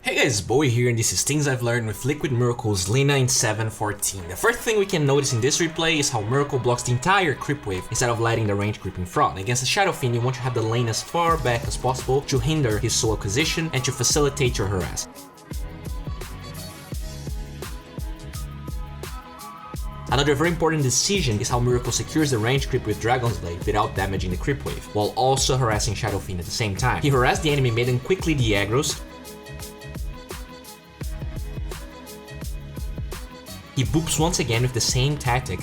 Hey guys, Bowie here, and this is things I've learned with Liquid.Miracle's Lina in 7.14. The first thing we can notice in this replay is how Miracle blocks the entire creep wave instead of letting the range creep in front. Against a Shadow Fiend, you want to have the lane as far back as possible to hinder his soul acquisition and to facilitate your harass. Another very important decision is how Miracle secures the range creep with Dragon's Blade without damaging the creep wave, while also harassing Shadow Fiend at the same time. He harassed the enemy mid and quickly de-aggros. He boops once again with the same tactic.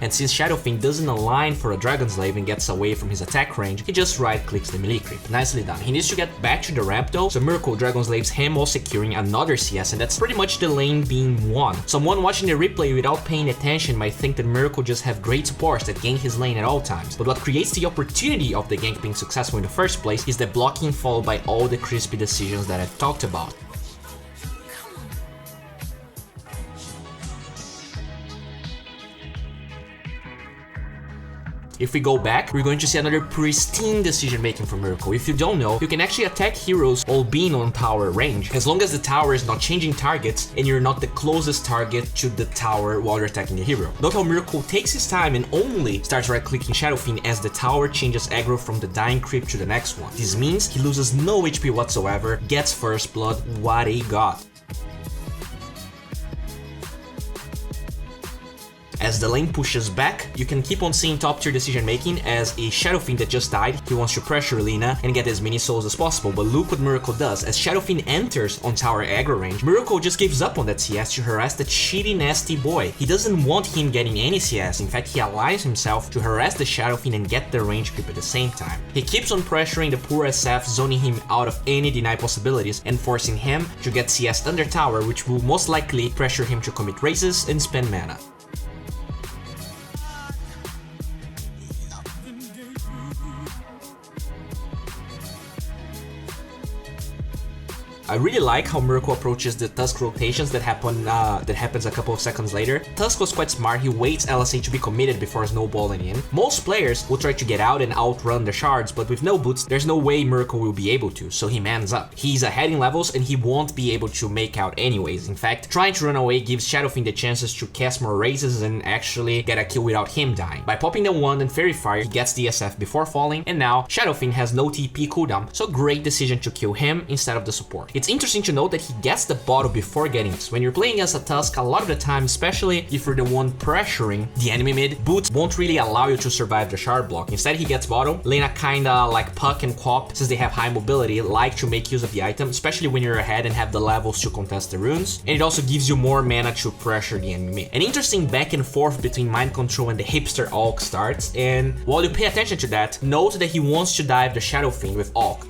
And since Shadow Fiend doesn't align for a Dragon's Slave and gets away from his attack range, he just right-clicks the melee creep. Nicely done. He needs to get back to the ramp though, so Miracle Dragon Slaves him while securing another CS, and that's pretty much the lane being won. Someone watching the replay without paying attention might think that Miracle just have great supports that gank his lane at all times, but what creates the opportunity of the gank being successful in the first place is the blocking followed by all the crispy decisions that I've talked about. If we go back, we're going to see another pristine decision making from Miracle. If you don't know, you can actually attack heroes while being on tower range, as long as the tower is not changing targets and you're not the closest target to the tower while you're attacking the hero. Note how Miracle takes his time and only starts right-clicking Shadow Fiend as the tower changes aggro from the dying creep to the next one. This means he loses no HP whatsoever, gets first blood, what he got. As the lane pushes back, you can keep on seeing top tier decision making as a Shadow Fiend that just died, he wants to pressure Lina and get as many souls as possible, but look what Miracle does. As Shadow Fiend enters on tower aggro range, Miracle just gives up on that CS to harass that cheaty nasty boy. He doesn't want him getting any CS, in fact he allows himself to harass the Shadow Fiend and get the range creep at the same time. He keeps on pressuring the poor SF, zoning him out of any deny possibilities and forcing him to get CS under tower, which will most likely pressure him to commit races and spend mana. I really like how Miracle approaches the Tusk rotations that happens a couple of seconds later. Tusk was quite smart, he waits LSA to be committed before snowballing in. Most players will try to get out and outrun the shards, but with no boots, there's no way Miracle will be able to, so he mans up. He's ahead in levels and he won't be able to make out anyways. In fact, trying to run away gives Shadow Fiend the chances to cast more raises and actually get a kill without him dying. By popping the wand and Fairy Fire, he gets the SF before falling, and now Shadow Fiend has no TP cooldown, so great decision to kill him instead of the support. It's interesting to note that he gets the bottle before getting this. When you're playing as a Tusk, a lot of the time, especially if you're the one pressuring the enemy mid, boots won't really allow you to survive the shard block. Instead, he gets bottle. Lina kinda like Puck and Quap, since they have high mobility, like to make use of the item, especially when you're ahead and have the levels to contest the runes. And it also gives you more mana to pressure the enemy mid. An interesting back and forth between Mind Control and the Hipster Alk starts, and while you pay attention to that, note that he wants to dive the Shadow Fiend with Alk.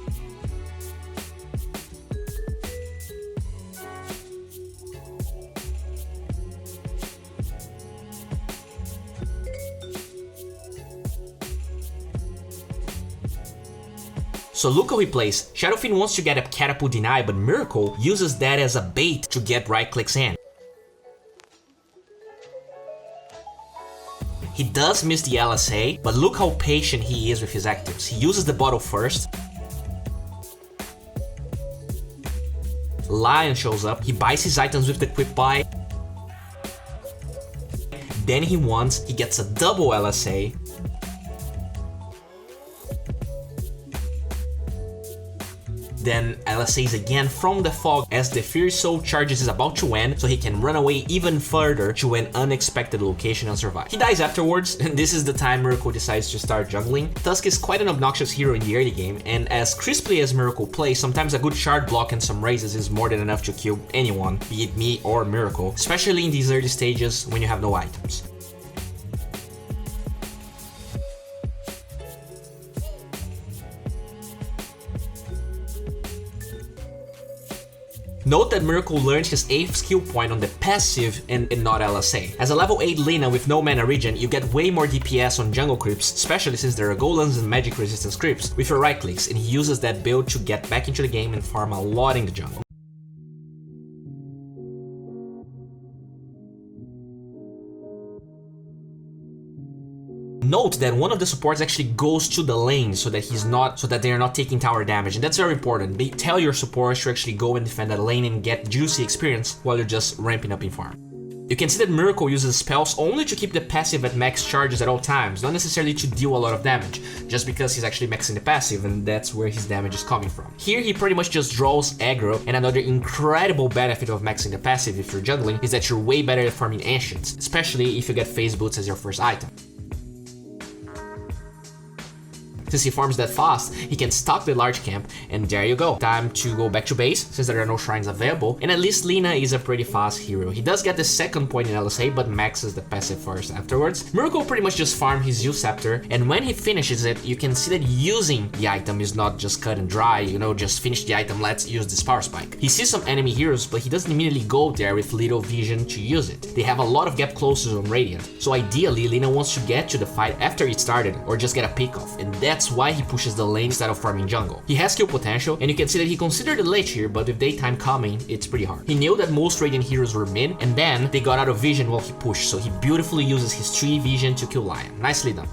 So look how he plays. Shadow Fiend wants to get a catapult deny, but Miracle uses that as a bait to get right clicks in. He does miss the LSA, but look how patient he is with his actives. He uses the bottle first. Lion shows up, he buys his items with the quick buy. Then he gets a double LSA. Then LSAs again from the fog as the Fierce Soul charges is about to end, so he can run away even further to an unexpected location and survive. He dies afterwards, and this is the time Miracle decides to start jungling. Tusk is quite an obnoxious hero in the early game, and as crisply as Miracle plays, sometimes a good shard block and some raises is more than enough to kill anyone, be it me or Miracle, especially in these early stages when you have no items. Note that Miracle learned his 8th skill point on the passive and not LSA. As a level 8 Lina with no mana regen, you get way more DPS on jungle creeps, especially since there are golems and magic resistance creeps, with your right clicks, and he uses that build to get back into the game and farm a lot in the jungle. note that one of the supports actually goes to the lane so that they are not taking tower damage, and that's very important. They tell your supports to actually go and defend that lane and get juicy experience while you're just ramping up in farm. You can see that Miracle uses spells only to keep the passive at max charges at all times, not necessarily to deal a lot of damage, just because he's actually maxing the passive and that's where his damage is coming from. Here he pretty much just draws aggro, and another incredible benefit of maxing the passive if you're jungling is that you're way better at farming Ancients, especially if you get phase boots as your first item. Since he farms that fast, he can stock the large camp, and there you go. Time to go back to base, since there are no shrines available, and at least Lina is a pretty fast hero. He does get the second point in LSA, but maxes the passive first afterwards. Miracle pretty much just farms his U Scepter, and when he finishes it, you can see that using the item is not just cut and dry, you know, just finish the item, let's use this power spike. He sees some enemy heroes, but he doesn't immediately go there with little vision to use it. They have a lot of gap closes on Radiant, so ideally Lina wants to get to the fight after it started, or just get a pick off, and that's why he pushes the lane instead of farming jungle. He has skill potential, and you can see that he considered the lich here, but with daytime coming, it's pretty hard. He knew that most Radiant heroes were mid, and then they got out of vision while he pushed, so he beautifully uses his 3 vision to kill Lion. Nicely done.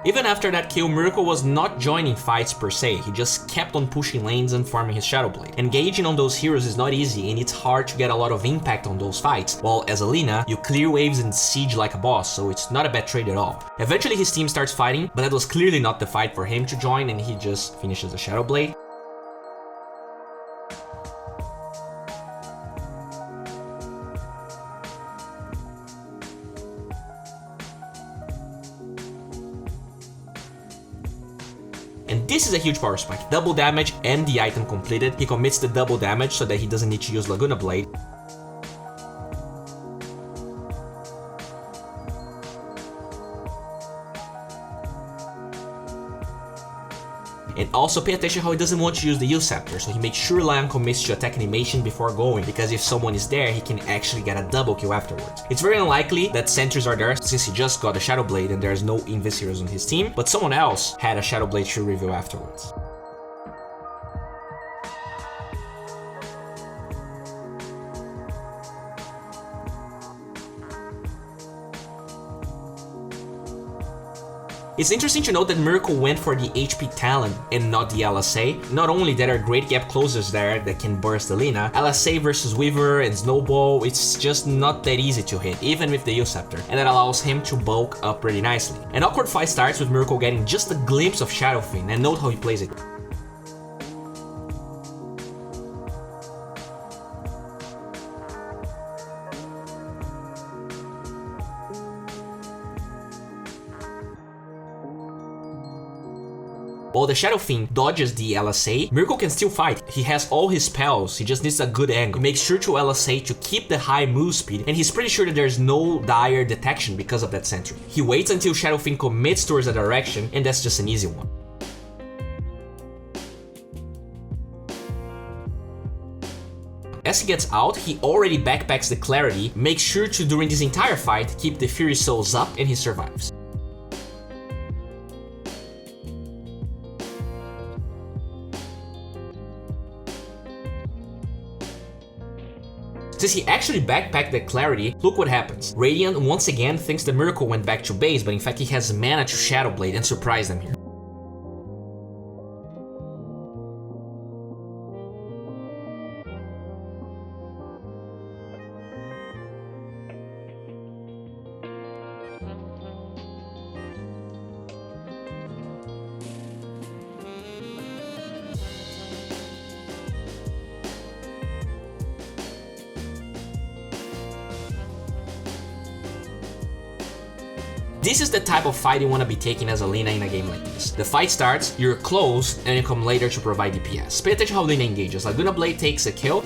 Even after that kill, Miracle was not joining fights per se, he just kept on pushing lanes and farming his Shadow Blade. Engaging on those heroes is not easy, and it's hard to get a lot of impact on those fights, while as a Lina, you clear waves and siege like a boss, so it's not a bad trade at all. Eventually his team starts fighting, but that was clearly not the fight for him to join, and he just finishes the Shadow Blade. And this is a huge power spike. Double damage and the item completed. He commits the double damage so that he doesn't need to use Laguna Blade. And also pay attention how he doesn't want to use the U Scepter, so he makes sure Lion commits to attack animation before going, because if someone is there, he can actually get a double kill afterwards. It's very unlikely that sentries are there, since he just got a Shadow Blade and there's no Invis heroes on his team, but someone else had a Shadow Blade to reveal afterwards. It's interesting to note that Miracle went for the HP talent and not the LSA. Not only there are great gap closers there that can burst the Lina, LSA versus Weaver and Snowball, it's just not that easy to hit, even with the U Scepter, and that allows him to bulk up pretty nicely. An awkward fight starts with Miracle getting just a glimpse of Shadowfiend, and note how he plays it. While the Shadowfiend dodges the LSA, Miracle can still fight. He has all his spells, he just needs a good angle. He makes sure to LSA to keep the high move speed, and he's pretty sure that there's no dire detection because of that sentry. He waits until Shadowfiend commits towards the direction, and that's just an easy one. As he gets out, he already backpacks the Clarity, makes sure to, during this entire fight, keep the Fury Souls up, and he survives. Since he actually backpacked the Clarity, look what happens. Radiant once again thinks the Miracle went back to base, but in fact he has mana to Shadow Blade and surprise them here. This is the type of fight you want to be taking as a Lina in a game like this. The fight starts, you're close, and you come later to provide DPS. Pay attention how Lina engages. Laguna Blade takes a kill.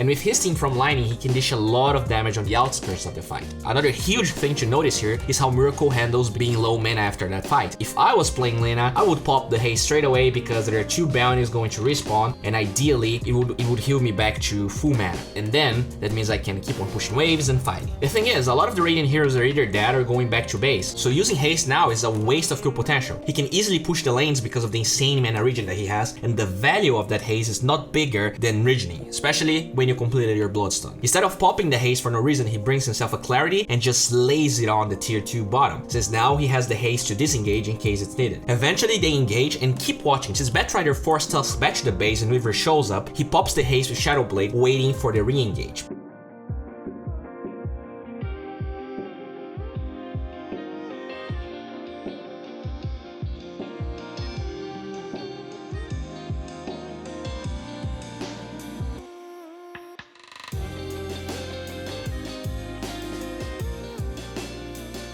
and with his team from lining, he can dish a lot of damage on the outskirts of the fight. Another huge thing to notice here is how Miracle handles being low mana after that fight. If I was playing Lina, I would pop the haste straight away because there are 2 bounties going to respawn, and ideally it would heal me back to full mana, and then that means I can keep on pushing waves and fighting. The thing is, a lot of the Radiant heroes are either dead or going back to base, so using haste now is a waste of kill potential. He can easily push the lanes because of the insane mana regen that he has, and the value of that haste is not bigger than regening, especially when you completed your bloodstone. Instead of popping the haste for no reason, he brings himself a clarity and just lays it on the tier 2 bottom, since now he has the haste to disengage in case it's needed. Eventually they engage, and keep watching, since Batrider forced Tusk back to the base and Weaver shows up, he pops the haste with Shadow Blade, waiting for the re-engage.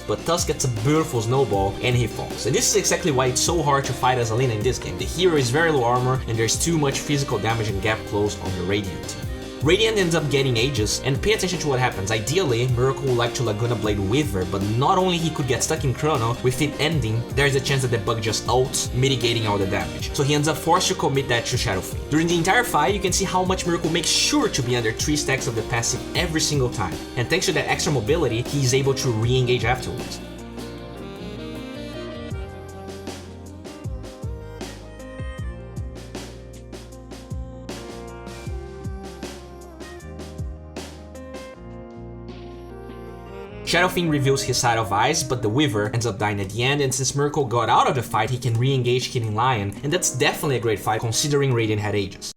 But Tusk gets a beautiful snowball and he falls. And this is exactly why it's so hard to fight as a Lina in this game. The hero is very low armor and there's too much physical damage and gap close on the Radiant team. Radiant ends up getting Aegis, and pay attention to what happens. Ideally, Miracle would like to Laguna Blade Weaver, but not only he could get stuck in Chrono, with it ending, there's a chance that the bug just ults, mitigating all the damage. So he ends up forced to commit that to Shadow Fiend. During the entire fight, you can see how much Miracle makes sure to be under 3 stacks of the passive every single time. And thanks to that extra mobility, he's able to re-engage afterwards. Shadow Fiend reveals his side of Ice, but the Weaver ends up dying at the end, and since Miracle got out of the fight, he can re-engage killing Lion, and that's definitely a great fight considering Radiant had Aegis.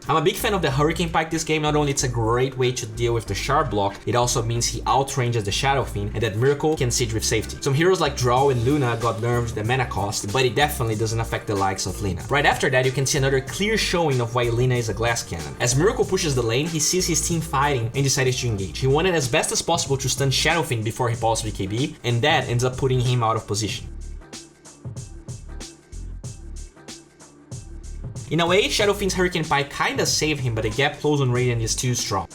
I'm a big fan of the Hurricane Pike this game. Not only it's a great way to deal with the Shard block, it also means he outranges the Shadow Fiend and that Miracle can siege with safety. Some heroes like Drow and Luna got nerfed the mana cost, but it definitely doesn't affect the likes of Lina. Right after that, you can see another clear showing of why Lina is a glass cannon. As Miracle pushes the lane, he sees his team fighting and decided to engage. He wanted as best as possible to stun Shadow Fiend before he pulls BKB, and that ends up putting him out of position. In a way, Shadow Fiend's Hurricane Pike kinda saved him, but the gap close on Radiant is too strong.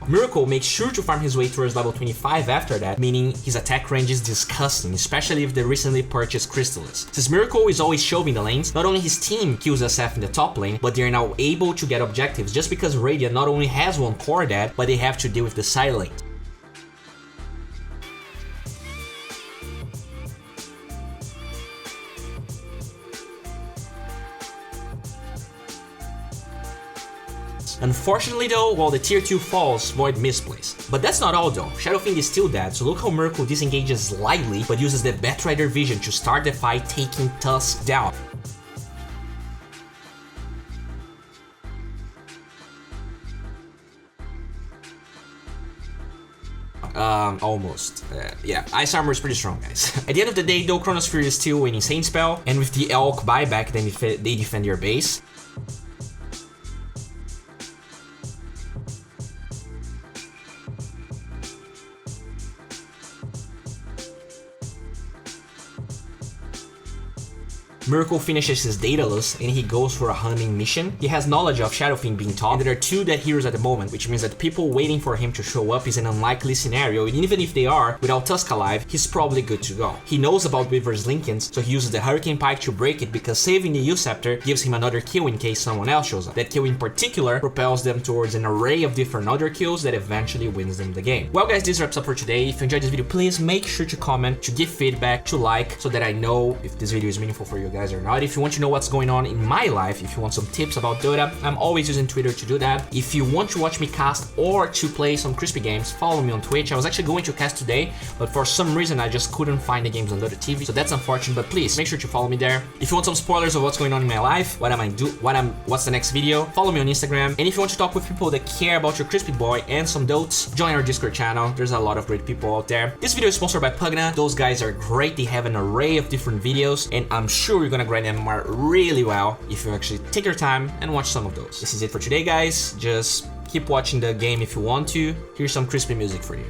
Miracle makes sure to farm his way towards level 25 after that, meaning his attack range is disgusting, especially with the recently purchased Crystallis. Since Miracle is always shoving the lanes, not only his team kills SF in the top lane, but they're now able to get objectives just because Radiant not only has one core dead, but they have to deal with the side lane. Unfortunately though, while the tier 2 falls, Void misplays. But that's not all though, Shadow Fiend is still dead, so look how Miracle disengages slightly, but uses the Batrider vision to start the fight, taking Tusk down. Almost. Yeah, Ice Armor is pretty strong, guys. At the end of the day though, Chronosphere is still an insane spell, and with the Elk buyback, then they defend your base. Miracle finishes his Daedalus and he goes for a hunting mission. He has knowledge of Shadow Fiend being top, and there are 2 dead heroes at the moment, which means that people waiting for him to show up is an unlikely scenario, and even if they are, without Tusk alive, he's probably good to go. He knows about Weaver's Linkens, so he uses the Hurricane Pike to break it because saving the U-Scepter gives him another kill in case someone else shows up. That kill in particular propels them towards an array of different other kills that eventually wins them the game. Well guys, this wraps up for today. If you enjoyed this video, please make sure to comment, to give feedback, to like, so that I know if this video is meaningful for you guys or not. If you want to know what's going on in my life, if you want some tips about Dota, I'm always using Twitter to do that. If you want to watch me cast or to play some crispy games, follow me on Twitch. I was actually going to cast today, but for some reason I just couldn't find the games on Dota TV, so that's unfortunate, but please make sure to follow me there. If you want some spoilers of what's going on in my life, what's the next video, follow me on Instagram. And if you want to talk with people that care about your crispy boy and some dotes, join our Discord channel. There's a lot of great people out there. This video is sponsored by Pvgna. Those guys are great. They have an array of different videos, and I'm sure you're gonna grind MMR really well if you actually take your time and watch some of those. This is it for today, guys. Just keep watching the game if you want to. Here's some crispy music for you.